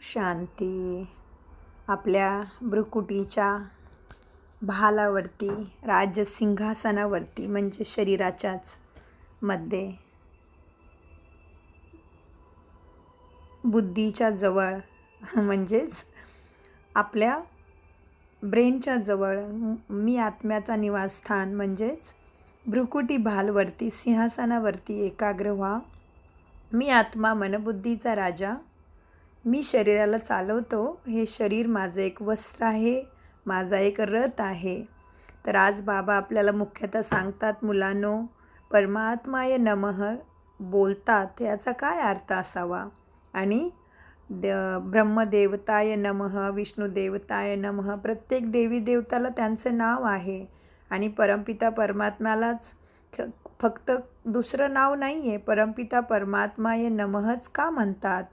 शांती. आपल्या भ्रुकुटीच्या भालावरती, राजसिंहासनावरती म्हणजे शरीराच्याच मध्ये बुद्धीच्या जवळ म्हणजेच आपल्या ब्रेनच्या जवळ मी आत्म्याचा निवासस्थान म्हणजेच भ्रुकुटी भालवरती सिंहासनावरती एकाग्र व्हा. मी आत्मा मनबुद्धीचा राजा. मी शरीराला चालवतो. हे शरीर माझं एक वस्त्र आहे, माझा एक रथ आहे. तर आज बाबा आपल्याला मुख्यतः सांगतात, मुलांनो, परमात्माय नमः बोलतात याचा काय अर्थ असावा आणि ब्रह्मदेवताय नमः, विष्णुदेवताय नमः, प्रत्येक देवी देवताला त्यांचं नाव आहे आणि परमपिता परमात्म्यालाच फक्त दुसरं नाव नाही आहे. परमपिता परमात्माय नमःच का म्हणतात?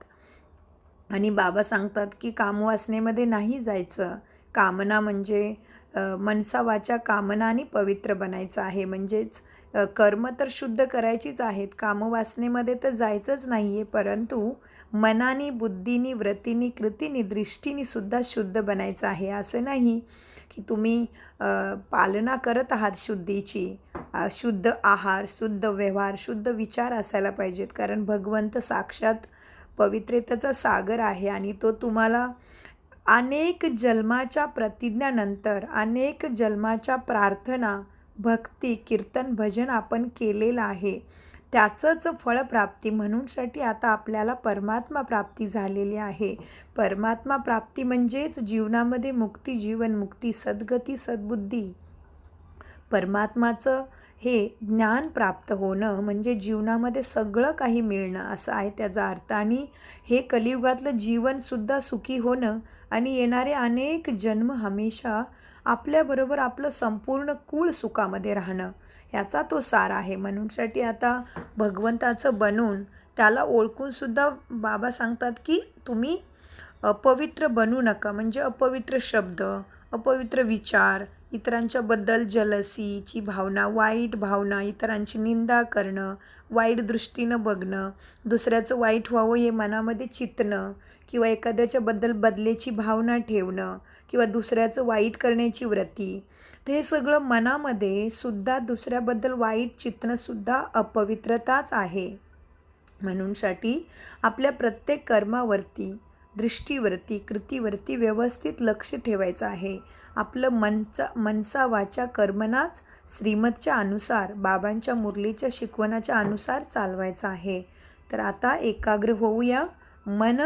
आणि बाबा सांगतात की कामवासनेमध्ये नाही जायचं. कामना म्हणजे मनसा वाचा कामनाने पवित्र बनायचं आहे. म्हणजेच कर्म तर शुद्ध करायचीच आहेत, कामवासनेमध्ये तर जायचंच नाही आहे. परंतु मनाने, बुद्धीनी, व्रतीनी, कृतीनी, दृष्टीनी सुद्धा शुद्ध बनायचं आहे. असं नाही की तुम्ही पालना करत आहात शुद्धीची. शुद्ध आहार, शुद्ध व्यवहार, शुद्ध विचार असायला पाहिजेत. कारण भगवंत साक्षात पवित्रतेचा सागर आहे आणि तो तुम्हाला अनेक जन्माच्या प्रतिज्ञानंतर, अनेक जन्माच्या प्रार्थना, भक्ती, कीर्तन, भजन आपण केलेलं आहे, त्याचंच फळप्राप्ती म्हणूनसाठी आता आपल्याला परमात्मा प्राप्ती झालेली आहे. परमात्मा प्राप्ती म्हणजेच जीवनामध्ये मुक्ती, जीवनमुक्ती, सद्गती, सद्बुद्धी. परमात्माचं हे ज्ञान प्राप्त होणं म्हणजे जीवनामध्ये सगळं काही मिळणं असं आहे त्याचा अर्थ. आणि हे कलियुगातलं जीवनसुद्धा सुखी होणं आणि येणारे अनेक जन्म हमेशा आपल्याबरोबर आपलं संपूर्ण कुळ सुखामध्ये राहणं, याचा तो सार आहे. म्हणूनसाठी आता भगवंताचं बनून त्याला ओळखूनसुद्धा बाबा सांगतात की तुम्ही अपवित्र बनू नका. म्हणजे अपवित्र शब्द, अपवित्र विचार, इतरांच्याबद्दल जलसीची भावना, वाईट भावना, इतरांची निंदा करणं, वाईट दृष्टीनं बघणं, दुसऱ्याचं वाईट व्हावं हे मनामध्ये चितणं, किंवा एखाद्याच्याबद्दल बदलेची भावना ठेवणं, किंवा दुसऱ्याचं वाईट करण्याची वृत्ती, तर हे सगळं मनामध्ये सुद्धा दुसऱ्याबद्दल वाईट चितणंसुद्धा अपवित्रताच आहे. म्हणूनसाठी आपल्या प्रत्येक कर्मावरती, दृष्टीवरती, कृतीवरती व्यवस्थित लक्ष ठेवायचं आहे. आपलं मनसा वाचा कर्मनाच श्रीमतच्या अनुसार, बाबांच्या मुरलीच्या शिकवणाच्या अनुसार चालवायचं आहे. तर आता एकाग्र होऊया. मन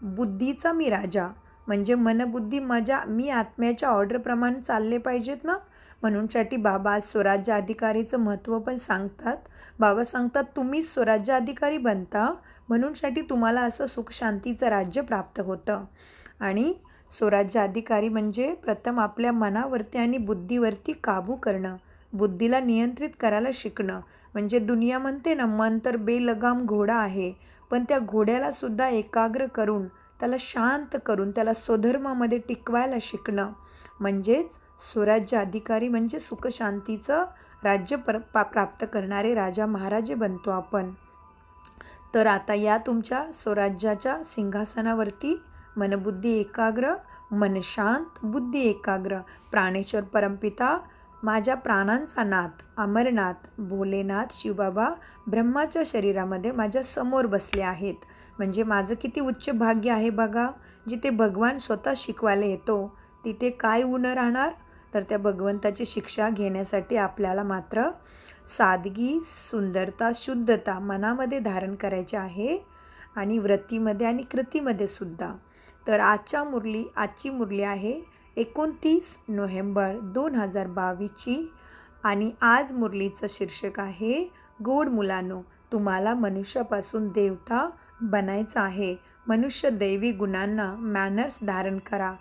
बुद्धीचा मी राजा, म्हणजे मनबुद्धी मी आत्म्याच्या ऑर्डरप्रमाणे चालले पाहिजेत ना. म्हणूनसाठी बाबा आज स्वराज्य अधिकारीचं महत्त्व पण सांगतात. बाबा सांगतात तुम्हीच स्वराज्य अधिकारी बनता, म्हणूनसाठी तुम्हाला असं सुखशांतीचं राज्य प्राप्त होतं. आणि स्वराज्य अधिकारी म्हणजे प्रथम आपल्या मनावरती आणि बुद्धीवरती काबू करणं, बुद्धीला नियंत्रित करायला शिकणं. म्हणजे दुनिया म्हणते ना, मन तर बेलगाम घोडा आहे, पण त्या घोड्यालासुद्धा एकाग्र करून, त्याला शांत करून, त्याला स्वधर्मामध्ये टिकवायला शिकणं. म्हणजेच स्वराज्य अधिकारी म्हणजे सुखशांतीचं राज्य प्राप्त करणारे राजा महाराजे बनतो आपण. तर आता या तुमच्या स्वराज्याच्या सिंहासनावरती मनबुद्धी एकाग्र, मन शांत, बुद्धी एकाग्र. प्राणेश्वर परमपिता, माझ्या प्राणांचा नाथ, अमरनाथ, भोलेनाथ, शिवबाबा ब्रह्माच्या शरीरामध्ये माझ्या समोर बसले आहेत. म्हणजे माझं किती उच्च भाग्य आहे बघा. जिथे भगवान स्वतः शिकवायला येतो तिथे काय उणं राहणार. तर त्या भगवंताची शिक्षा घेण्यासाठी आपल्याला मात्र सादगी, सुंदरता, शुद्धता मनामध्ये धारण करायची आहे आणि व्रतीमध्ये आणि कृतीमध्ये सुद्धा. तर आजची मुरली आहे 29 नोव्हेंबर 2022ची आणि आज मुरलीचं शीर्षक आहे, गोड मुलांनो, तुम्हाला मनुष्यापासून देवता बनायचं आहे. मनुष्य दैवी गुणांना मॅनर्स धारण करा.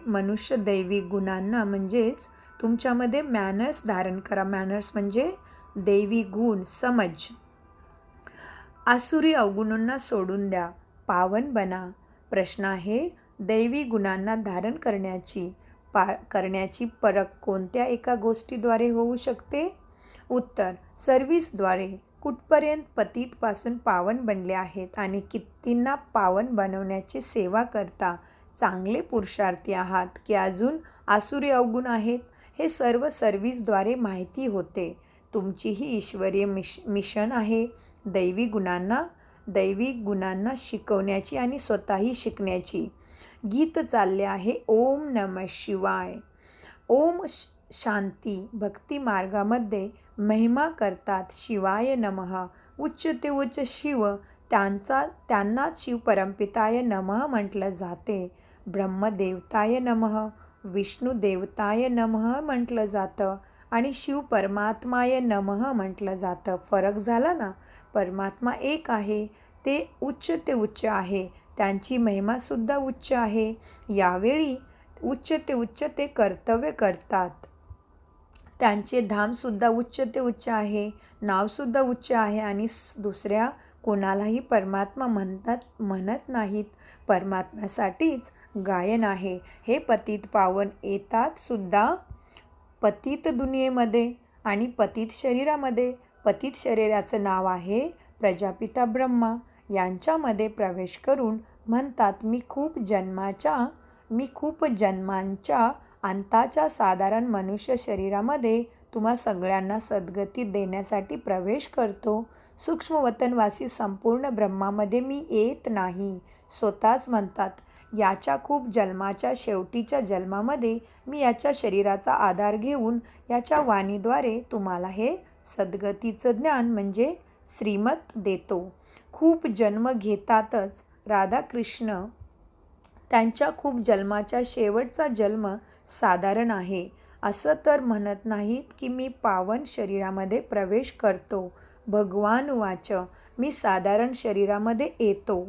मनुष्य दैवी गुणांना म्हणजेच तुमच्यामध्ये मॅनर्स धारण करा. मॅनर्स म्हणजे दैवी गुण, समज. आसुरी अवगुणांना सोडून द्या, पावन बना. प्रश्न आहे, दैवी गुणांना धारण करण्याची परख कोणत्या एका गोष्टीद्वारे होऊ शकते? उत्तर, सर्व्हिसद्वारे. कुठपर्यंत पतितपासून पावन बनले आहेत आणि कितींना पावन बनवण्याची सेवा करता चांगले पुरुषार्थी आहात की अजून आसुरी अवगुण आहेत, हे सर्व सर्व्हिसद्वारे माहिती होते. तुमची ही ईश्वरीय मिशन आहे दैवी गुणांना शिकवण्याची आणि स्वतःही शिकण्याची. गीत चालले आहे ओम नमः शिवाय. ओम शांती भक्ती मार्गामध्ये महिमा करतात शिवाय नमः. उच्च ते उच्च शिव त्यांनाच शिव परमपिताय नमः म्हटलं जाते. ब्रह्मदेवताय नमः, विष्णू देवताय नमः म्हटलं जातं आणि शिव परमात्माय नमः म्हटलं जातं. फरक झाला ना. परमात्मा एक आहे, ते उच्च आहे, त्यांची महिमासुद्धा उच्च आहे. यावेळी उच्च ते कर्तव्य करतात. त्यांचे धामसुद्धा उच्च आहे, नावसुद्धा उच्च आहे आणि दुसऱ्या कोणालाही परमात्मा म्हणत नाहीत. परमात्म्यासाठीच गायन आहे. हे पतित पावन येतात सुद्धा पतित दुनियेमध्ये आणि पतित शरीरामध्ये. पतित शरीराचं नाव आहे प्रजापिता ब्रह्मा. यांच्यामध्ये प्रवेश करून म्हणतात मी खूप जन्मांच्या अंताच्या साधारण मनुष्य शरीरामध्ये तुम्हा सगळ्यांना सद्गती देण्यासाठी प्रवेश करतो. सूक्ष्मवतनवासी संपूर्ण ब्रह्मामध्ये मी येत नाही. स्वतःच म्हणतात याच्या खूप जन्माच्या शेवटीच्या जन्मामध्ये मी याच्या शरीराचा आधार घेऊन याच्या वाणीद्वारे तुम्हाला हे सद्गतीचं ज्ञान म्हणजे श्रीमत देतो. खूप जन्म घेतातच राधाकृष्ण. त्यांच्या खूप जन्माच्या शेवटचा जन्म साधारण आहे. असं तर म्हणत नाहीत की मी पावन शरीरामध्ये प्रवेश करतो. भगवान वाच मी साधारण शरीरामध्ये येतो.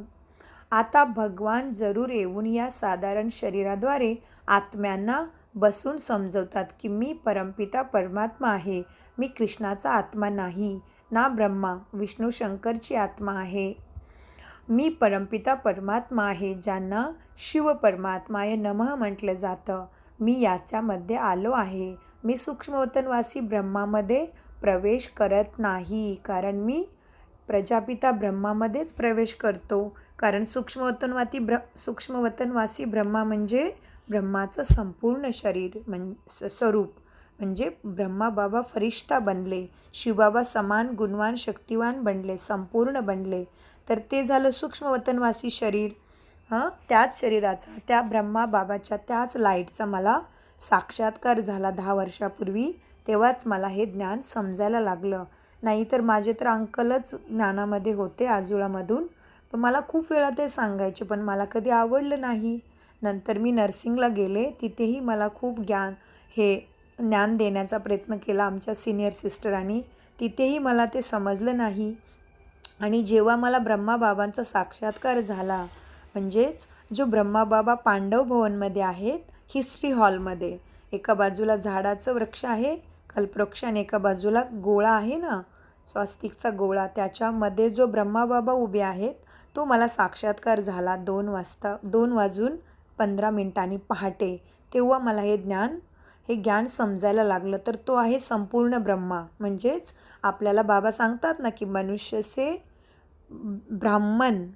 आता भगवान जरूर येऊन या साधारण शरीराद्वारे आत्म्यांना बसून समजवतात की मी परमपिता परमात्मा आहे. मी कृष्णाचा आत्मा नाही ना ब्रह्मा विष्णू शंकरची आत्मा आहे. मी परमपिता परमात्मा आहे, ज्यांना शिव परमात्माय नमः म्हटलं जातं. मी याच्यामध्ये आलो आहे. मी सूक्ष्मवतनवासी ब्रह्मामध्ये प्रवेश करत नाही, कारण मी प्रजापिता ब्रह्मामध्येच प्रवेश करतो. कारण सूक्ष्मवतनवासी ब्रह्मा म्हणजे ब्रह्माचं संपूर्ण शरीर स्वरूप. म्हणजे ब्रह्मा बाबा फरिश्ता बनले, शिवबाबा समान गुणवान शक्तिवान बनले, संपूर्ण बनले. तर ते झालं सूक्ष्मवतनवासी शरीर. त्याच शरीराचा, त्या ब्रह्मा बाबाच्या त्याच लाईटचा मला साक्षात्कार झाला 10 वर्षापूर्वी. तेव्हाच मला हे ज्ञान समजायला लागलं. नाहीतर माझे तर अंकलच ज्ञानामध्ये होते आजुळामधून. पण मला खूप वेळा ते सांगायचे, पण मला कधी आवडलं नाही. नंतर मी नर्सिंगला गेले, तिथेही मला खूप ज्ञान देण्याचा प्रयत्न केला आमच्या सिनियर सिस्टरांनी. तिथेही मला ते समजलं नाही. आणि जेव्हा मला ब्रह्माबाबांचा साक्षात्कार झाला, म्हणजेच जो ब्रह्माबाबा पांडव भवनमध्ये आहेत, हिस्ट्री हॉलमध्ये, एका बाजूला झाडाचं वृक्ष आहे कल्पवृक्ष आणि एका बाजूला गोळा आहे ना स्वास्तिकचा गोळा, त्याच्यामध्ये जो ब्रह्माबाबा उभे आहेत, तो मला साक्षात्कार झाला 2:15 पहाटे. तेव्हा मला हे ज्ञान समजायला लागलं. तर तो आहे संपूर्ण ब्रह्मा. म्हणजेच आपल्याला बाबा सांगतात ना की मनुष्य से ब्राह्मण.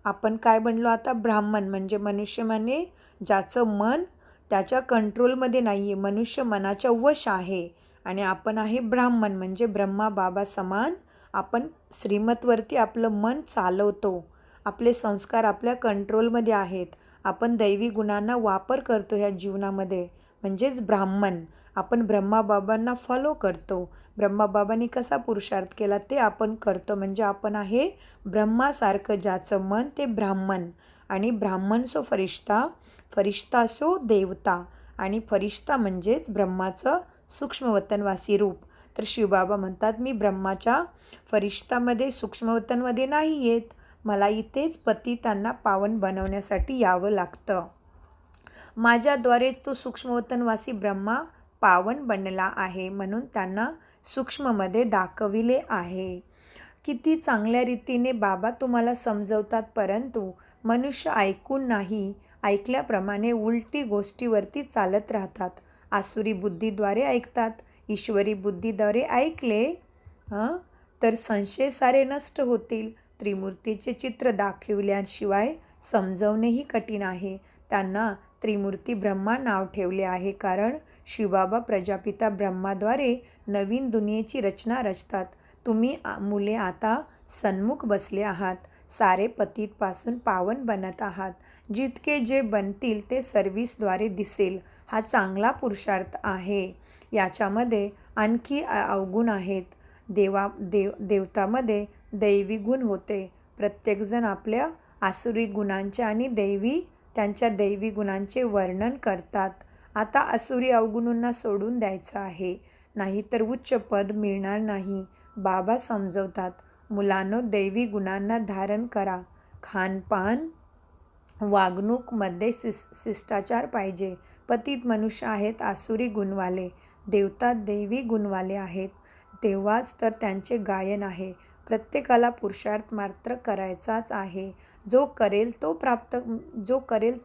आपण काय बनलो आता? ब्राह्मण. म्हणजे मनुष्य म्हणजे ज्याचं मन त्याच्या कंट्रोलमध्ये नाही आहे, मनुष्य मनाच्या वश आहे. आणि आपण आहे ब्राह्मण, म्हणजे ब्रह्मा बाबा समान आपण श्रीमतवरती आपलं मन चालवतो. आपले संस्कार आपल्या कंट्रोलमध्ये आहेत. आपण दैवी गुणांना वापर करतो ह्या जीवनामध्ये, म्हणजेच ब्राह्मण. आपण ब्रह्माबाबांना फॉलो करतो. ब्रह्माबाबांनी कसा पुरुषार्थ केला ते आपण करतो. म्हणजे आपण आहे ब्रह्मासारखं ज्याचं मन, ते ब्राह्मण. आणि ब्राह्मण सो फरिश्ता, फरिश्ता सो देवता. आणि फरिश्ता म्हणजेच ब्रह्माचं सूक्ष्मवतनवासी रूप. तर शिवबाबा म्हणतात मी ब्रह्माच्या फरिश्तामध्ये सूक्ष्मवतनमध्ये नाही येत. मला इथेच पतितांना पावन बनवण्यासाठी यावं लागतं. माझ्याद्वारेच तो सूक्ष्मवतनवासी ब्रह्मा पावन बनला आहे, म्हणून त्यांना सूक्ष्ममध्ये दाखविले आहे. किती चांगल्या रीतीने बाबा तुम्हाला समजवतात, परंतु मनुष्य ऐकून नाही, ऐकल्याप्रमाणे उलटी गोष्टीवरती चालत राहतात. आसुरी बुद्धीद्वारे ऐकतात, ईश्वरी बुद्धीद्वारे ऐकले तर संशय सारे नष्ट होतील. त्रिमूर्तीचे चित्र दाखविल्याशिवाय समजवणेही कठीण आहे. त्यांना त्रिमूर्ती ब्रह्मा नाव ठेवले आहे, कारण शिवबाबा प्रजापिता ब्रह्माद्वारे नवीन दुनियेची रचना रचतात. तुम्ही मुले आता सन्मुख बसले आहात. सारे पतितपासून पावन बनत आहात. जितके जे बनतील ते सर्व्हिसद्वारे दिसेल. हा चांगला पुरुषार्थ आहे. याच्यामध्ये आणखी अवगुण आहेत. देवतामध्ये दैवी गुण होते. प्रत्येकजण आपल्या आसुरी गुणांचे आणि त्यांच्या दैवी गुणांचे वर्णन करतात. आता आसुरी अवगुणांना सोडून द्यायचं आहे, नाहीतर उच्च पद मिळणार नाही. बाबा समजवतात, मुलांनो, दैवी गुणांना धारण करा. खानपान, वागणूकमध्ये शिष्टाचार पाहिजे. पतित मनुष्य आहेत आसुरी गुणवाले, देवता दैवी गुणवाले आहेत. तेव्हाच तर त्यांचे गायन आहे. प्रत्येकाला पुरुषार्थ मात्र करायचाच आहे. जो करेल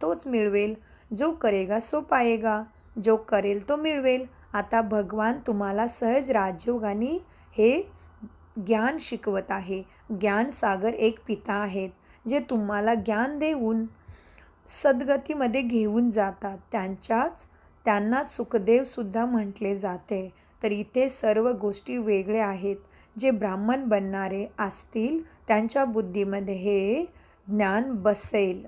तोच मिळवेल. जो करेगा सो पाएगा. जो करेल तो मिळवेल. आता भगवान तुम्हाला सहज राजयोगाने हे ज्ञान शिकवत आहे. ज्ञानसागर एक पिता आहेत, जे तुम्हाला ज्ञान देऊन सद्गतीमध्ये घेऊन जातात. त्यांनाच सुखदेव सुद्धा म्हटले जाते. तर इथे सर्व गोष्टी वेगळ्या आहेत. जे ब्राह्मण बनणारे असतील त्यांच्या बुद्धीमध्ये हे ज्ञान बसेल.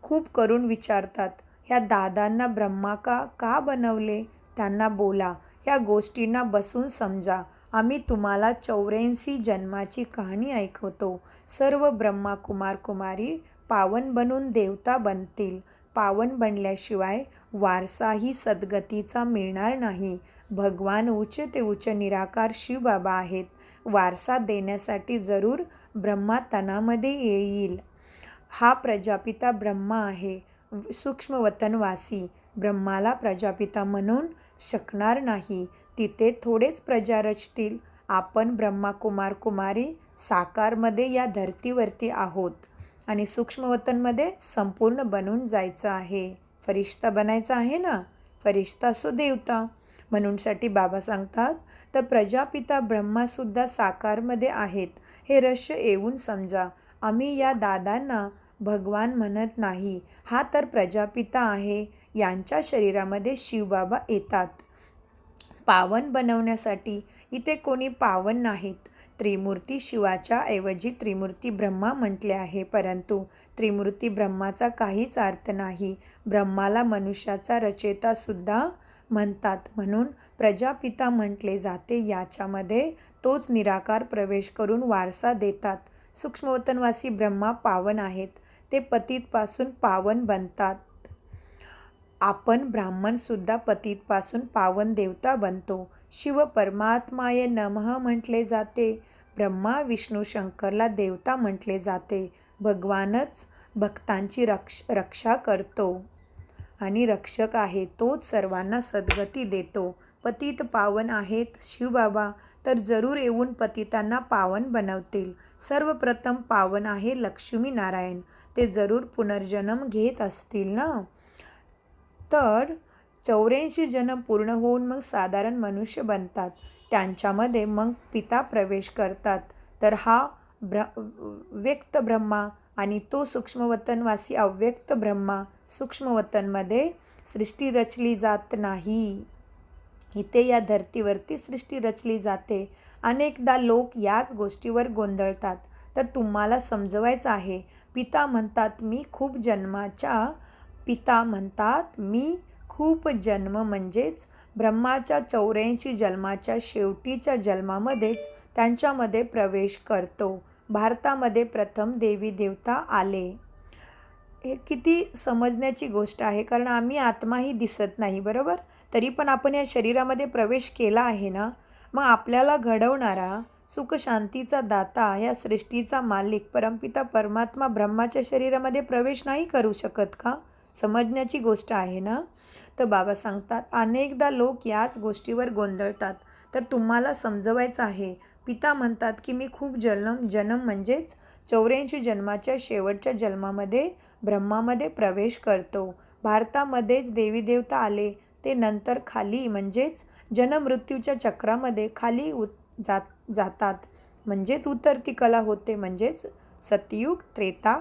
खूप करून विचारतात, ह्या दादांना ब्रह्मा का बनवले? त्यांना बोला, ह्या गोष्टींना बसून समजा. आम्ही तुम्हाला 84 जन्माची कहाणी ऐकवतो. सर्व ब्रह्मा कुमार कुमारी पावन बनून देवता बनतील. पावन बनल्याशिवाय वारसाही सद्गतीचा मिळणार नाही. भगवान उच्च ते उच्च निराकार शिवबाबा आहेत. वारसा देण्यासाठी जरूर ब्रह्मा तनामध्ये येईल. हा प्रजापिता ब्रह्मा आहे, सूक्ष्मवतनवासी. ब्रह्माला प्रजापिता म्हणून शकणार नाही. तिथे थोडेच प्रजा रचतील. आपण ब्रह्मा कुमार कुमारी साकारमध्ये या धर्तीवरती आहोत आणि सूक्ष्मवतनमध्ये संपूर्ण बनून जायचं आहे. फरिश्ता बनायचा आहे ना, फरिश्ता असो देवता. म्हणूनसाठी बाबा सांगतात, तर प्रजापिता ब्रह्मासुद्धा साकारमध्ये आहेत. हे रहस्य येऊन समजा. आम्ही या दादांना भगवान म्हणत नाही. हा तर प्रजापिता आहे. यांच्या शरीरामध्ये शिवबाबा येतात पावन बनवण्यासाठी. इथे कोणी पावन नाहीत. त्रिमूर्ती शिवाच्या ऐवजी त्रिमूर्ती ब्रह्मा म्हटले आहे, परंतु त्रिमूर्ती ब्रह्माचा काहीच अर्थ नाही. ब्रह्माला मनुष्याचा रचयिता सुद्धा म्हणतात, म्हणून प्रजापिता म्हटले जाते. याच्यामध्ये तोच निराकार प्रवेश करून वारसा देतात. सूक्ष्मवतनवासी ब्रह्मा पावन आहेत. ते पतितपासून पावन बनतात. आपण ब्राह्मणसुद्धा पतितपासून पावन देवता बनतो. शिव परमात्माय नमः म्हटले जाते. ब्रह्मा विष्णू शंकरला देवता म्हटले जाते. भगवानच भक्तांची रक्षा करतो आणि रक्षक आहे. तोच सर्वांना सद्गती देतो. पतित पावन आहेत शिवबाबा, तर जरूर येऊन पतितांना पावन बनवतील. सर्वप्रथम पावन आहे लक्ष्मीनारायण. ते जरूर पुनर्जन्म घेत असतील ना. तर 84 जन्म पूर्ण होऊन मग साधारण मनुष्य बनतात. त्यांच्यामध्ये मग पिता प्रवेश करतात. तर हा व्यक्त ब्रह्मा आणि तो सूक्ष्मवतनवासी अव्यक्त ब्रह्मा. सूक्ष्मवतनमध्ये सृष्टी रचली जात नाही. इथे या धर्तीवरती सृष्टी रचली जाते. अनेकदा लोक याच गोष्टीवर गोंधळतात. तर तुम्हाला समजवायचं आहे. पिता म्हणतात मी खूप जन्म म्हणजेच ब्रह्माच्या 84 जन्माच्या शेवटीच्या जन्मामध्येच त्यांच्यामध्ये प्रवेश करतो. भारतामध्ये प्रथम देवी देवता आले. हे किती समजण्याची गोष्ट आहे, कारण आम्ही आत्माही दिसत नाही, बरोबर. तरी पण आपण या शरीरामध्ये प्रवेश केला आहे ना. मग आपल्याला घडवणारा सुखशांतीचा दाता, या सृष्टीचा मालिक परमपिता परमात्मा ब्रह्माच्या शरीरामध्ये प्रवेश नाही करू शकत का? समजण्याची गोष्ट आहे ना. तर बाबा सांगतात, अनेकदा लोक याच गोष्टीवर गोंधळतात. तर तुम्हाला समजवायचं आहे. पिता म्हणतात की मी खूप जन्म म्हणजेच 84 जन्माच्या शेवटच्या जन्मामध्ये ब्रह्मामध्ये प्रवेश करतो. भारतामध्येच देवी देवता आले. ते नंतर खाली म्हणजेच जन्म मृत्यूच्या चक्रामध्ये खाली जातात. म्हणजेच उतरती कला होते, म्हणजेच सतयुग, त्रेता,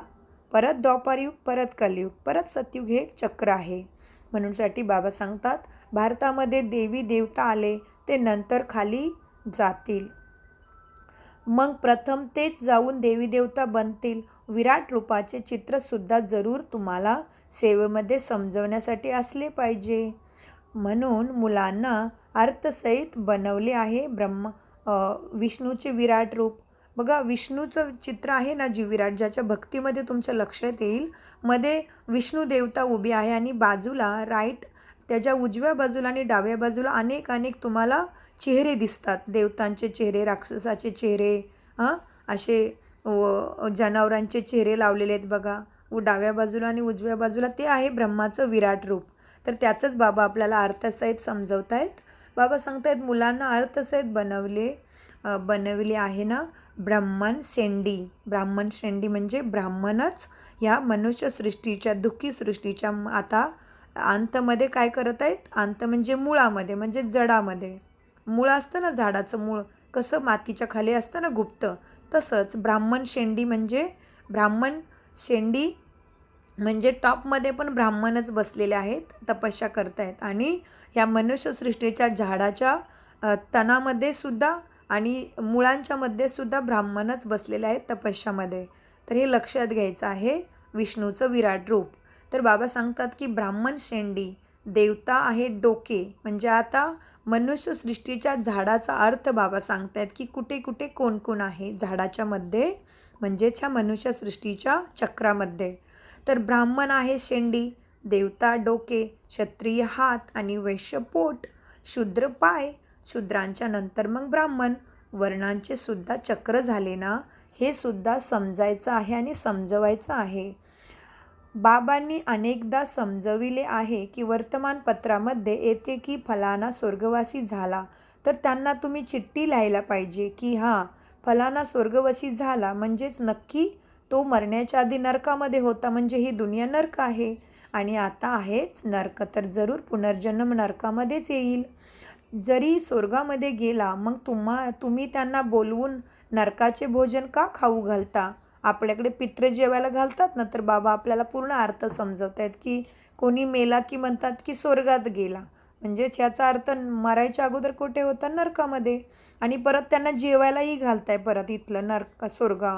परत द्वापारयुग, परत कलियुग, परत सतयुग, हे चक्र आहे. म्हणूनसाठी बाबा सांगतात, भारतामध्ये देवी देवता आले ते नंतर खाली जातील, मग प्रथम तेच जाऊन देवी देवता बनतील. विराट रूपाचे चित्रसुद्धा जरूर तुम्हाला सेवेमध्ये समजवण्यासाठी असले पाहिजे. म्हणून मुलांना अर्थसहित बनवले आहे विष्णूचे विराट रूप. बघा, विष्णूचं चित्र आहे ना, जी विराट, ज्याच्या भक्तीमध्ये तुमच्या लक्षात येईल, मध्ये विष्णू देवता उभी आहे आणि बाजूला त्याच्या उजव्या बाजूला आणि डाव्या बाजूला अनेक तुम्हाला चेहरे दिसतात. देवतांचे चेहरे, राक्षसाचे चेहरे, असे जनावरांचे चेहरे लावलेले आहेत बघा. डाव्या बाजूला आणि उजव्या बाजूला ते आहे ब्रह्माचं विराट रूप. तर त्याचंच बाबा आपल्याला अर्थसहित समजवत आहेत. बाबा सांगतायत, मुलांना अर्थसहित बनवले आहे ना ब्राह्मण शेंडी. ब्राह्मण शेंडी म्हणजे ब्राह्मणच ह्या मनुष्यसृष्टीच्या, दुःखी सृष्टीच्या आता अंतमध्ये काय करत आहेत? अंत म्हणजे मुळामध्ये, म्हणजे जडामध्ये. मूळ असतं ना, झाडाचं मूळ कसं मातीच्या खाली असतं ना गुप्त, तसंच ब्राह्मण शेंडी म्हणजे टॉपमध्ये पण ब्राह्मणच बसलेले आहेत, तपस्या करतायत. आणि या मनुष्यसृष्टीच्या झाडाच्या तणामध्ये सुद्धा आणि मुळांच्या मध्ये सुद्धा ब्राह्मणच बसलेले आहेत तपस्यामध्ये. तर हे लक्षात घ्यायचं आहे विष्णूचं विराट रूप. तर बाबा सांगतात की ब्राह्मण शेंडी देवता आहे डोके, म्हणजे आता मनुष्यसृष्टीच्या झाडाचा अर्थ बाबा सांगतायत की कुठे कुठे कोण कोण आहे झाडाच्या मध्ये, म्हणजेच ह्या मनुष्यसृष्टीच्या चक्रामध्ये. तर ब्राह्मण आहे शेंडी, देवता डोके, क्षत्रिय हात आणि वैश्य पोट, शूद्र पाय, शूद्रांच्या नंतर मग ब्राह्मण. वर्णांचे सुद्धा चक्र झाले ना, हे सुद्धा समजायचं आहे आणि समजवायचं आहे. बाबांनी अनेकदा समजविले आहे की वर्तमानपत्रामध्ये येते की फलाना स्वर्गवासी झाला, तर त्यांना तुम्ही चिठ्ठी लिहायला पाहिजे की फलाना स्वर्गवासी झाला, म्हणजेच नक्की तो मरण्याच्या आधी नरकामध्ये होता, म्हणजे ही दुनिया नरक आहे आणि आता आहेच नरक, तर जरूर पुनर्जन्म नरकामध्येच येईल. जरी स्वर्गामध्ये गेला, मग तुम्ही त्यांना बोलवून नरकाचे भोजन का खाऊ घालता? आपल्याकडे पित्र जेवायला घालतात ना, तर बाबा आपल्याला पूर्ण अर्थ समजवत आहेत की कोणी मेला की म्हणतात की स्वर्गात गेला, म्हणजेच ह्याचा अर्थ मरायच्या अगोदर कुठे होता? नरकामध्ये. आणि परत त्यांना जेवायलाही घालताय परत इथलं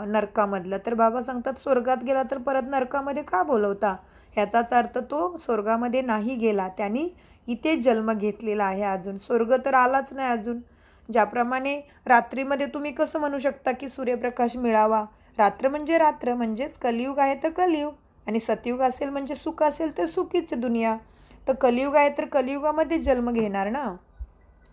नरकामधलं. तर बाबा सांगतात स्वर्गात गेला तर परत नरकामध्ये का बोलवता? ह्याचाच अर्थ तो स्वर्गामध्ये नाही गेला, त्यांनी इथे जन्म घेतलेला आहे, अजून स्वर्ग तर आलाच नाही अजून. ज्याप्रमाणे रात्रीमध्ये तुम्ही कसं म्हणू शकता की सूर्यप्रकाश मिळावा? रात्र म्हणजे रात्र, म्हणजेच कलियुग आहे तर कलियुग, आणि सतयुग असेल म्हणजे सुख असेल तर सुखीच दुनिया. तर कलियुग आहे तर कलियुगामध्ये जन्म घेणार ना,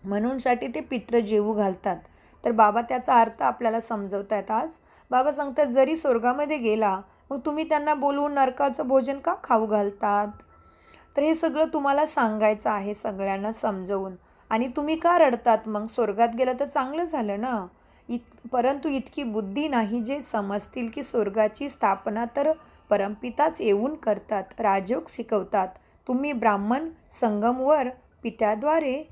म्हणूनसाठी ते पित्र जेवू घालतात. तर बाबा त्याचा अर्थ आपल्याला समजवत आहेत आज. बाबा सांगतात जरी स्वर्गामध्ये गेला, मग तुम्ही त्यांना बोलवून नरकाचं भोजन का खाऊ घालतात? तर हे सगळं तुम्हाला सांगायचं आहे सगळ्यांना समजवून. आणि तुम्ही का रडतात? मग स्वर्गात गेलं तर चांगलं झालं ना. परंतु इतकी बुद्धी नाही जे समजतील की स्वर्गाची स्थापना तर परमपिताच येऊन करतात, राजयोग शिकवतात. तुम्ही ब्राह्मण संगमवर पित्याद्वारे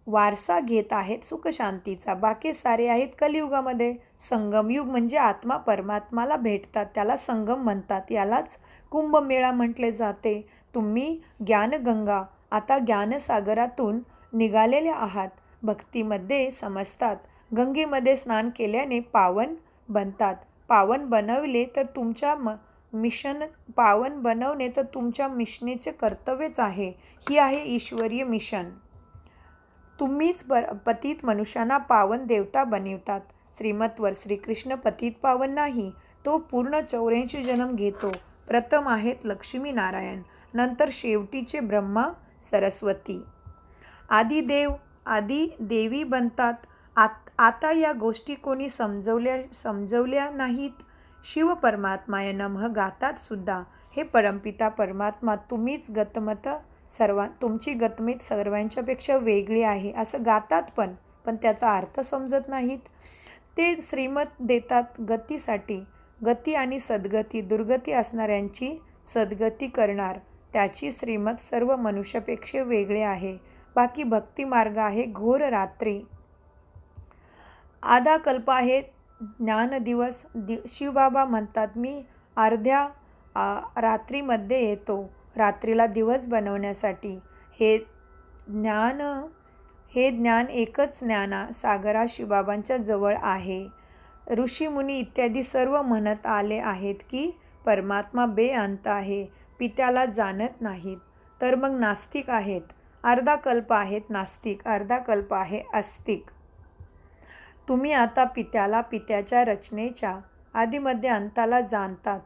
वारसा घेत आहेत सुखशांतीचा, बाकी सारे आहेत कलियुगामध्ये. संगमयुग म्हणजे आत्मा परमात्माला भेटतात, त्याला संगम म्हणतात, यालाच कुंभमेळा म्हटले जाते. तुम्ही ज्ञानगंगा, आता ज्ञानसागरातून निघालेले आहात, भक्तीमध्ये समजतात. गंगेमध्ये स्नान केल्याने पावन बनतात. पावन बनवणे तर तुमच्या मिशनेचे कर्तव्यच आहे. ही आहे ईश्वरीय मिशन. तुम्हीच पतित मनुष्यांना पावन देवता बनवतात. श्रीमतवर श्रीकृष्ण पतित पावन नाही, तो पूर्ण 84 जन्म घेतो. प्रथम आहेत लक्ष्मी नारायण, नंतर शेवटीचे ब्रह्मा सरस्वती. आदी देवी बनतात. आता या गोष्टी कोणी समजवल्या नाहीत. शिव परमात्माय नमः गातात सुद्धा. हे परमपिता परमात्मा, तुमची गतमेत सर्वांच्यापेक्षा वेगळी आहे असं गातात, पण त्याचा अर्थ समजत नाहीत. ते श्रीमत देतात गतीसाठी, गती आणि सद्गती, दुर्गती असणाऱ्यांची सद्गती करणार, त्याची श्रीमत सर्व मनुष्यापेक्षा वेगळे आहे. बाकी भक्ती मार्ग आहे घोर रात्री. आधा कल्प आहे ज्ञानदिवस शिवबाबा म्हणतात, मी अर्ध्या रात्रीमध्ये येतो रात्रीला दिवस बनवण्यासाठी. हे ज्ञान हे ज्ञान एकच सागरा शिवबाबांच्या जवळ आहे. ऋषीमुनी इत्यादी सर्व म्हणत आले आहेत की परमात्मा बेअंत आहे, पित्याला जाणत नाहीत. तर मग नास्तिक आहेत. अर्धा कल्प आहेत नास्तिक, अर्धा कल्प आहे आस्तिक. तुम्ही आता पित्याला, पित्याच्या रचनेच्या आदिमध्ये अंताला जाणतात.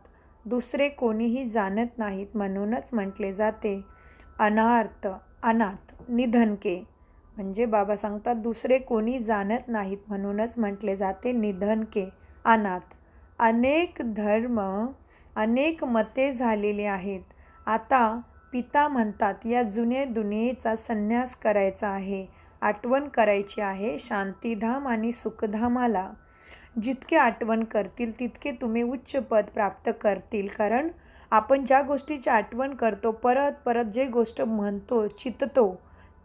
दुसरे कोणीही जाणत नाहीत. म्हणूनच म्हटले जाते अनाथ निधनके. म्हणजे बाबा सांगतात दुसरे कोणी जाणत नाहीत, म्हणूनच म्हटले जाते निधनके, अनाथ. अनेक धर्म, अनेक मते झालेली आहेत. आता पिता म्हणतात या जुने दुनियेचा संन्यास करायचा आहे, आठवण करायची आहे शांतीधाम आणि सुखधामाला. जितके आठवण करतील तितके तुम्ही उच्च पद प्राप्त करतील. कारण आपण ज्या गोष्टीची आठवण करतो, परत परत जे गोष्ट म्हणतो, चिततो,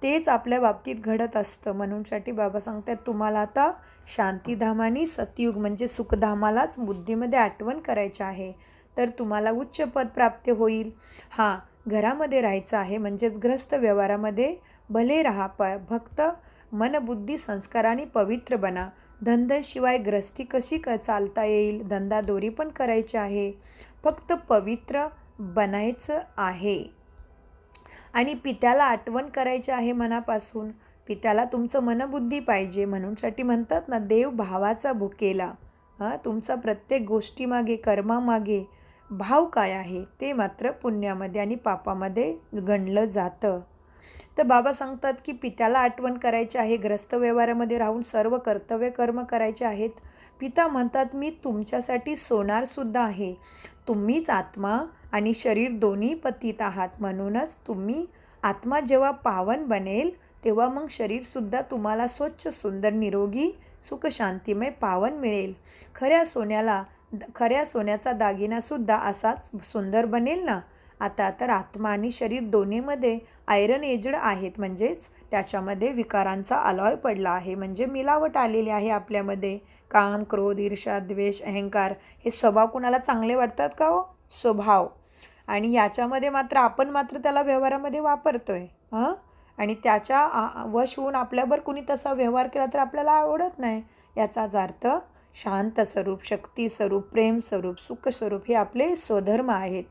तेच आपल्या बाबतीत घडत असतं. म्हणूनसाठी बाबा सांगतात तुम्हाला आता शांतीधाम आणि सतयुग म्हणजे सुखधामालाच बुद्धीमध्ये आठवण करायची आहे, तर तुम्हाला उच्च पद प्राप्त होईल. हां, घरामध्ये राहायचं आहे म्हणजेच गृहस्थ व्यवहारामध्ये भले राहा, फक्त मनबुद्धी संस्काराने पवित्र बना. धंद्याशिवाय ग्रस्ती कशी चालता येईल? धंदादोरी पण करायची आहे, फक्त पवित्र बनायचं आहे. आणि पित्याला आठवण करायची आहे मनापासून. पित्याला तुमचं मनबुद्धी पाहिजे. म्हणूनसाठी म्हणतात ना, देव भावाचा भुकेला. तुमचा प्रत्येक गोष्टीमागे, कर्मामागे भाव काय आहे ते मात्र पुण्यामध्ये आणि पापामध्ये गणलं जातं. तर बाबा सांगतात की पित्याला आठवण करायची आहे, ग्रस्त व्यवहारामध्ये राहून सर्व कर्तव्य कर्म करायचे आहेत. पिता म्हणतात मी तुमच्यासाठी सोनारसुद्धा आहे. तुम्हीच आत्मा आणि शरीर दोन्ही पतित आहात. म्हणूनच तुम्ही आत्मा जेव्हा पावन बनेल तेव्हा मग शरीरसुद्धा तुम्हाला स्वच्छ, सुंदर, निरोगी, सुख, शांतिमय, पावन मिळेल. खऱ्या सोन्याचा दागिनासुद्धा असाच सुंदर बनेल ना. आता तर आत्मा आणि शरीर दोन्हीमध्ये आयरन एजड आहेत, म्हणजेच त्याच्यामध्ये विकारांचा अलॉय पडला आहे, म्हणजे मिलावट आलेली आहे आपल्यामध्ये. काम, क्रोध, ईर्ष्या, द्वेष, अहंकार हे स्वभाव कुणाला चांगले वाटतात का हो? स्वभाव. आणि याच्यामध्ये मात्र आपण त्याला व्यवहारामध्ये वापरतोय. आणि त्याच्या वश होऊन आपल्यावर कुणी तसा व्यवहार केला तर आपल्याला आवडत नाही. याचाच अर्थ शांत स्वरूप, शक्ती स्वरूप, प्रेम स्वरूप, सुख स्वरूप हे आपले स्वधर्म आहेत.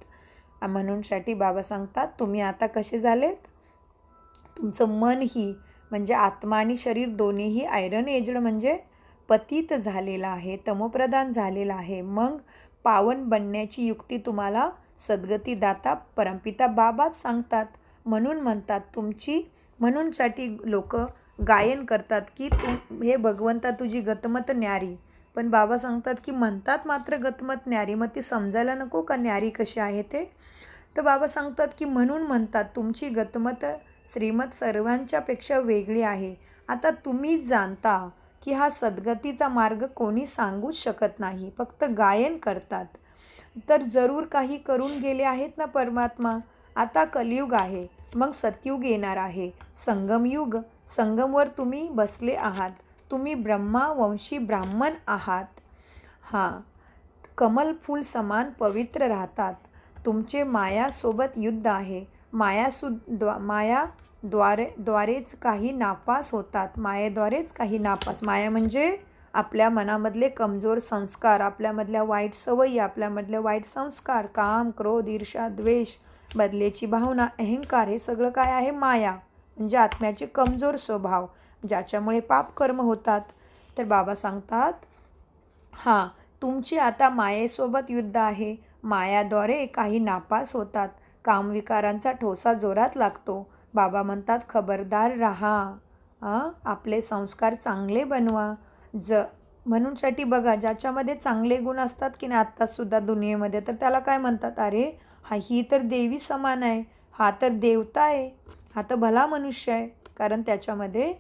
म्हणूनसाठी बाबा सांगतात तुम्ही आता कसे झालेत? तुमचं मनही म्हणजे आत्मा आणि शरीर दोन्हीही आयरन एजड म्हणजे पतित झालेलं आहे, तमोप्रधान झालेलं आहे. मग पावन बनण्याची युक्ती तुम्हाला सद्गतीदाता परमपिता बाबाच सांगतात. म्हणून म्हणतात म्हणूनसाठी लोक गायन करतात की हे भगवंता तुझी गतमत न्यारी. पण बाबा सांगतात की म्हणतात मात्र गतमत न्यारी, मग ती समजायला नको का न्यारी कशी आहे ते? तर बाबा सांगतात की म्हणून म्हणतात तुमची गतमत श्रीमत सर्वांच्यापेक्षा वेगळी आहे. आता तुम्हीच जाणता की हा सद्गतीचा मार्ग कोणी सांगूच शकत नाही, फक्त गायन करतात. तर जरूर काही करून गेले आहेत ना परमात्मा. आता कलियुग आहे, मग सतयुग येणार आहे, संगमयुग. संगमवर तुम्ही बसले आहात. तुम्ही ब्रह्मावंशी ब्राह्मण आहात. कमल फूल समान पवित्र राहतात. तुमचे मायासोबत युद्ध आहे. मायाद्वारेच काही नापास होतात. मायेद्वारेच काही नापास. माया म्हणजे आपल्या मनामधले कमजोर संस्कार, आपल्यामधल्या वाईट सवयी, आपल्यामधले वाईट संस्कार, काम, क्रोध, ईर्ष्या, द्वेष, बदलेची भावना, अहंकार, हे सगळं काय आहे? माया म्हणजे आत्म्याचे कमजोर स्वभाव, ज्याच्यामुळे पापकर्म होतात. तर बाबा सांगतात तुमची आता मायेसोबत युद्ध आहे. मायाद्वारे काही नापास होतात. कामविकारांचा ठोसा जोरात लागतो. बाबा म्हणतात खबरदार राहा. आपले संस्कार चांगले बनवा. म्हणूनसाठी बघा ज्याच्यामध्ये चांगले गुण असतात की नाही आत्तासुद्धा दुनियेमध्ये, तर त्याला काय म्हणतात? अरे ही तर देवी समान आहे, हा तर देवता आहे, हा तर भला मनुष्य आहे. कारण त्याच्यामध्ये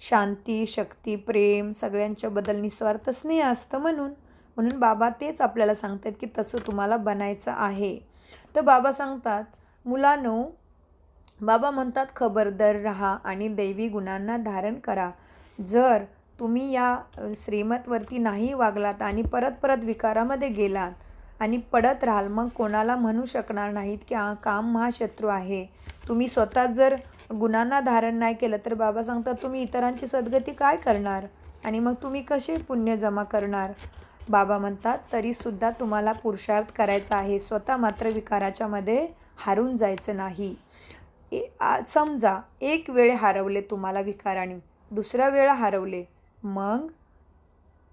शांती, शक्ती, प्रेम, सगळ्यांच्याबद्दल निस्वार्थ स्नेह असतं. म्हणून बाबा तेच आपल्याला सांगतात की तसं तुम्हाला बनायचं आहे. तर बाबा सांगतात मुलांनो, बाबा म्हणतात खबरदार राहा आणि दैवी गुणांना धारण करा. जर तुम्ही या श्रीमतवरती नाही वागलात आणि परत परत विकारामध्ये गेलात आणि पडत राहाल, मग कोणाला म्हणू शकणार नाहीत की काम महाशत्रू आहे. तुम्ही स्वतः जर गुणांना धारण नाही केलं तर बाबा सांगतात तुम्ही इतरांची सद्गती काय करणार आणि मग तुम्ही कसे पुण्य जमा करणार. बाबा म्हणतात तरीसुद्धा तुम्हाला पुरुषार्थ करायचा आहे, स्वतः मात्र विकाराच्या मध्ये हारून जायचं नाही. समजा एक वेळ हरवले तुम्हाला विकाराने, दुसऱ्या वेळा हरवले, मग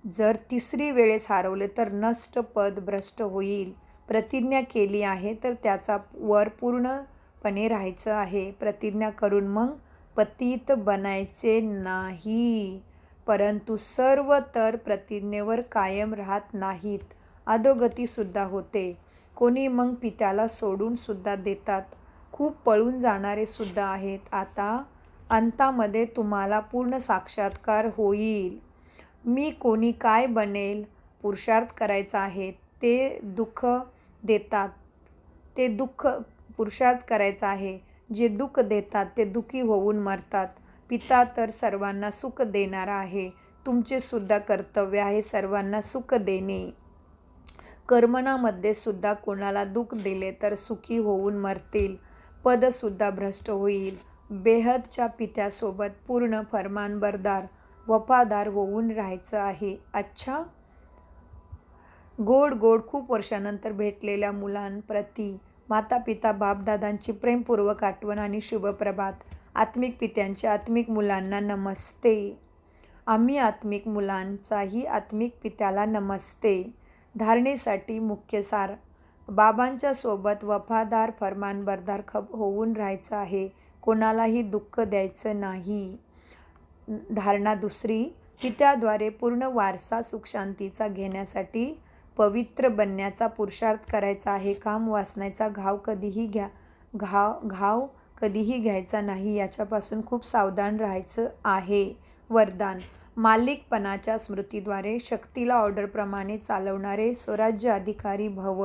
जर तिसरी वेळेस हरवले तर नष्ट पद भ्रष्ट होईल. प्रतिज्ञा केली आहे तर त्याचा वर पूर्णपणे राहायचं आहे. प्रतिज्ञा करून मग पतित बनायचे नाही. परंतु सर्व तर प्रतिज्ञेवर कायम राहत नाहीत, अधोगतीसुद्धा होते. कोणी मग पित्याला सोडून सुद्धा देतात. खूप पळून जाणारे सुद्धा आहेत. आता अंतामध्ये तुम्हाला पूर्ण साक्षात्कार होईल. मी कोणी काय बनेल, पुरुषार्थ करायचा आहे. ते दुःख देतात, ते दुःख पुरुषार्थ करायचा आहे. जे दुःख देतात ते दुःखी होऊन मरतात. पिता तर सर्वांना सुख देणारा आहे. तुमचे सुद्धा कर्तव्य आहे सर्वांना सुख देणे. कर्मणामध्ये सुद्धा कोणाला दुःख दिले तर सुखी होऊन मरतील. पदसुद्धा भ्रष्ट होईल. बेहदच्या पित्यासोबत पूर्ण फरमानबरदार वफादार होऊन राहायचं आहे. अच्छा. गोड गोड खूप वर्षानंतर भेटलेल्या मुलांप्रती माता पिता बापदादांची प्रेमपूर्वक आठवण आणि शुभप्रभात. आत्मिक पित्यांच्या आत्मिक मुलांना नमस्ते. आम्ही आत्मिक मुलांचाही आत्मिक पित्याला नमस्ते. धारणेसाठी मुख्य सार. बाबांच्या सोबत वफादार फरमानबरदार होऊन राहायचं आहे. कोणालाही दुःख द्यायचं नाही. धारणा दुसरी. पित्याद्वारे पूर्ण वारसा सुखशांतीचा घेण्यासाठी पवित्र बनण्याचा पुरुषार्थ करायचा आहे. काम वासनेचा घाव कधीही घ्यायचा नाही. याच्यापासून खूप सावधान राहायचं आहे. वरदान. मालिकपणाच्या स्मृतीद्वारे शक्तीला ऑर्डरप्रमाणे चालवणारे स्वराज्य अधिकारी भव.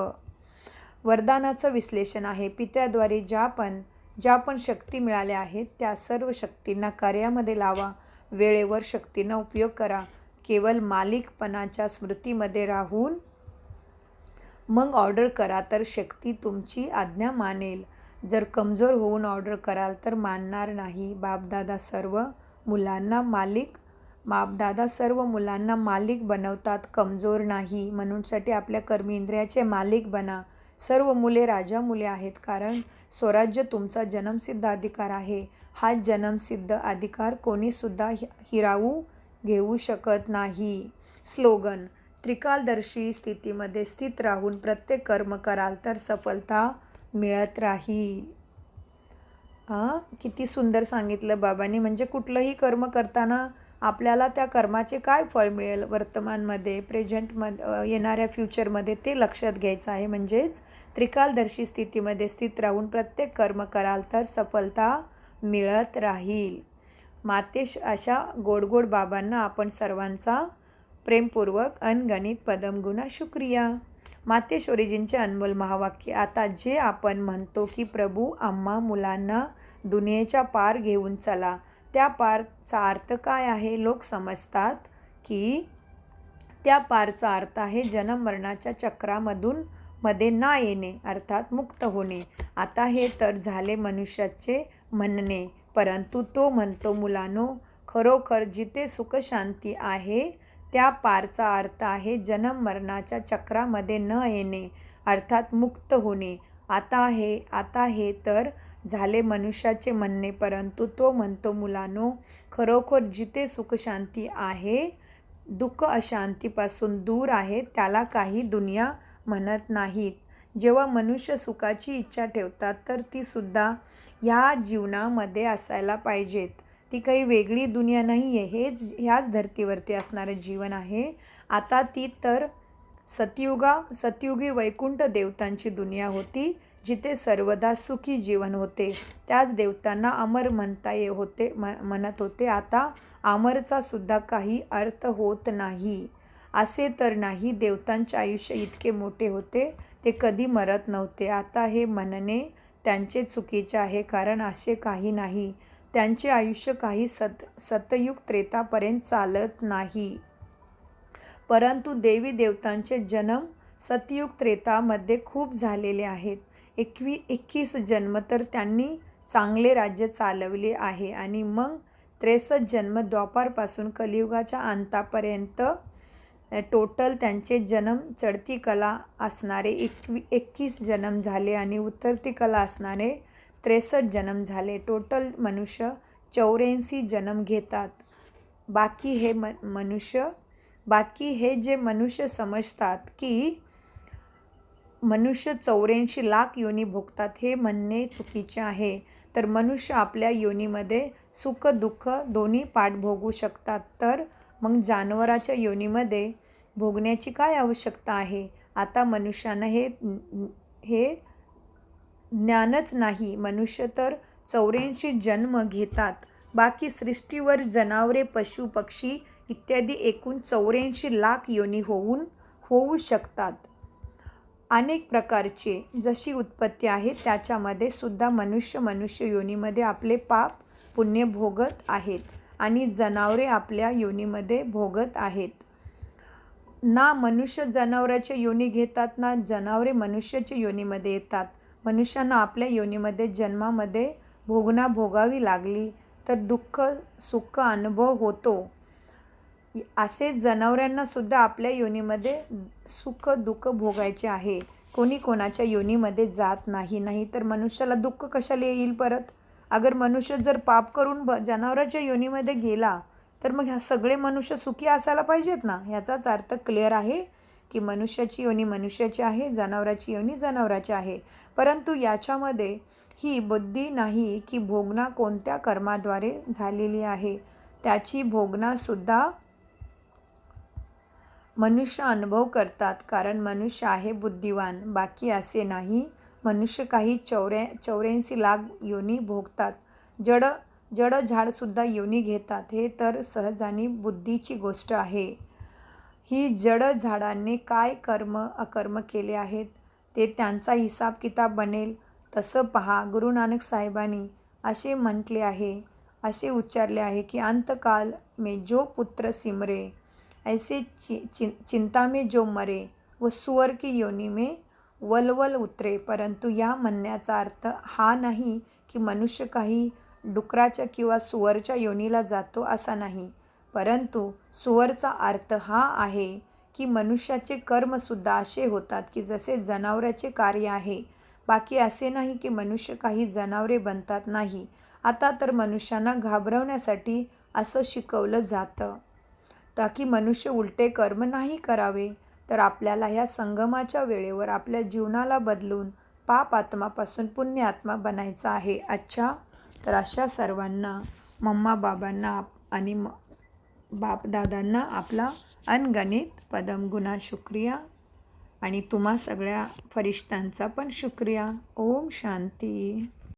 वरदानाचं विश्लेषण आहे. पित्याद्वारे ज्या पण शक्ती मिळाल्या आहेत त्या सर्व शक्तींना कार्यामध्ये लावा. वेळेवर शक्तींना उपयोग करा. केवळ मालिकपणाच्या स्मृतीमध्ये राहून मग ऑर्डर करा तर शक्ती तुमची आज्ञा मानेल. जर कमजोर होऊन ऑर्डर कराल तर मानणार नाही. बापदादा सर्व मुलांना मालिक बनवतात, कमजोर नाही. म्हणूनसाठी आपल्या कर्मेंद्रियाचे मालिक बना. सर्व मुले राजा मुले आहेत, कारण स्वराज्य तुमचा जन्मसिद्ध अधिकार आहे. हा जन्मसिद्ध अधिकार कोणीसुद्धा हिरावू घेऊ शकत नाही. स्लोगन. त्रिकालदर्शी स्थितीमध्ये स्थित राहून प्रत्येक कर्म कराल तर सफलता मिळत राहील. किती सुंदर सांगितलं बाबांनी. म्हणजे कुठलंही कर्म करताना आपल्याला त्या कर्माचे काय फळ मिळेल वर्तमानमध्ये, प्रेझेंटमध्ये, येणाऱ्या फ्युचरमध्ये, ते लक्षात घ्यायचं आहे. म्हणजेच त्रिकालदर्शी स्थितीमध्ये स्थित राहून प्रत्येक कर्म कराल तर सफलता मिळत राहील. मातेश अशा गोडगोड बाबांना आपण सर्वांचा प्रेमपूर्वक अनगणित पदमगुणा शुक्रिया. मातेश्वरीजींचे अनमोल महावाक्य. आता जे आपण म्हणतो की प्रभू आम्हा मुलांना दुनियेच्या पार घेऊन चला, त्या पारचा अर्थ काय आहे? लोक समजतात की त्या पारचा अर्थ आहे जन्म मरणाच्या चक्रामध्ये ना येणे, अर्थात मुक्त होणे. आता हे तर झाले मनुष्याचे म्हणणे, परंतु तो म्हणतो मुलांनो, खरोखर जिथे सुख शांती आहे त्या पारचा अर्थ आहे जन्म मरणाच्या चक्रामध्ये न येणे, अर्थात मुक्त होणे. आता हे तर झाले मनुष्याचे म्हणणे, परंतु तो म्हणतो मुलांनो, खरोखर जिथे सुखशांती आहे, दुःख अशांतीपासून दूर आहे, त्याला काही दुनिया म्हणत नाहीत. जेव्हा मनुष्य सुखाची इच्छा ठेवतात तर ती सुद्धा ह्या जीवनामध्ये असायला पाहिजेत. ती काही वेगळी दुनिया नाही आहे, ह्याच धर्तीवरती असणारं जीवन आहे. आता ती तर सतयुगी वैकुंठ देवतांची दुनिया होती, जिथे सर्वदा सुखी जीवन होते. त्याच देवतांना अमर म्हणत होते. आता अमरचा सुद्धा काही अर्थ होत नाही. असे तर नाही, देवतांचे आयुष्य इतके मोठे होते, ते कधी मरत नव्हते. आता हे म्हणणे त्यांचे चुकीचे आहे, कारण असे काही नाही. त्यांचे आयुष्य काही सतयुग त्रेतापर्यंत चालत नाही. परंतु देवी देवतांचे जन्म सतयुग त्रेतामध्ये खूप झालेले आहेत. 21 जन्म तर त्यांनी चांगले राज्य चालवले आहे आणि मग 63 जन्म द्वापारपासून कलियुगाच्या अंतापर्यंत टोटल त्यांचे जन्म चढती कला असणारे 21 जन्म झाले आणि उतरती कला असणारे 63 जन्म झाले. टोटल मनुष्य 84 जन्म घेतात. बाकी हे जे मनुष्य समजतात की मनुष्य 84 लाख योनी भोगतात, हे म्हणणे चुकीचे आहे. तर मनुष्य आपल्या योनीमध्ये सुख दुःख दोन्ही पाठ भोगू शकतात. तर मग जनावराच्या योनीमध्ये भोगण्याची काय आवश्यकता आहे? आता मनुष्यानं हे ज्ञानच नाही. मनुष्य तर 84 जन्म घेतात. बाकी सृष्टीवर जनावरे, पशु, पक्षी इत्यादी एकूण 84 लाख योनी होऊ शकतात. अनेक प्रकारचे जशी उत्पत्ती आहे त्याच्यामध्ये सुद्धा मनुष्य योनीमध्ये आपले पाप पुण्य भोगत आहेत आणि जनावरे आपल्या योनीमध्ये भोगत आहेत. ना मनुष्य जनावराच्या योनी घेतात, ना जनावरे मनुष्याच्या योनीमध्ये येतात. मनुष्यांना आपल्या योनीमध्ये जन्मामध्ये भोगावी लागली तर दुःख सुख अनुभव होतो. असे जनावरांना सुद्धा आपल्या योनीमध्ये सुख दुःख भोगायचे आहे. कोणी कोणाच्या योनीमध्ये जात नाही तर मनुष्याला दुःख कशाला येईल परत? अगर मनुष्य जर पाप करून जनावराच्या योनीमध्ये गेला तर मग ह्या सगळे मनुष्य सुखी असायला पाहिजेत ना. ह्याचाच अर्थ क्लिअर आहे की मनुष्याची योनी मनुष्याची आहे, जनावराची योनी जनावराची आहे. परंतु याच्यामध्ये ही बुद्धी नाही की भोगना कोणत्या कर्माद्वारे झालेली आहे. त्याची भोगनासुद्धा मनुष्य अनुभव करतात, कारण मनुष्य आहे बुद्धिवान. बाकी असे नाही. मनुष्य काही 84 लाख योनी भोगतात. जड झाडसुद्धा योनी घेतात. हे तर सहज आणि बुद्धीची गोष्ट आहे. ही जड झाडांनी काय कर्म अकर्म केले आहेत ते त्यांचा हिसाब किताब बनेल. तसं पहा, गुरु नानक साहेबांनी असे म्हटले आहे, असे उच्चारले आहे की अंतकाल में जो पुत्र सिमरे ऐसे चिंता में जो मरे व सुअर की योनी में वलवल उतरे. परंतु या म्हणण्याचा अर्थ हा नाही की मनुष्य काही डुकराच्या किंवा सुअरच्या योनीला जातो असा नाही. परंतु सुअरचा अर्थ हा आहे की मनुष्याचे कर्मसुद्धा असे होतात की जसे जनावराचे कार्य आहे. बाकी असे नाही की मनुष्य काही जनावरे बनतात नाही. आता तर मनुष्यांना घाबरवण्यासाठी असं शिकवलं जातं ताकी मनुष्य उलटे कर्म नाही करावे. तर आपल्याला ह्या संगमाच्या वेळेवर आपल्या जीवनाला बदलून पाप आत्मापासून पुण्य आत्मा बनायचा आहे. अच्छा, तर अशा सर्वांना मम्मा बाबांना आणि बापदादांना आपला अनगणित पदमगुणा शुक्रिया आणि तुम्हा सगळ्या फरिश्त्यांचा पण शुक्रिया. ओम शांती.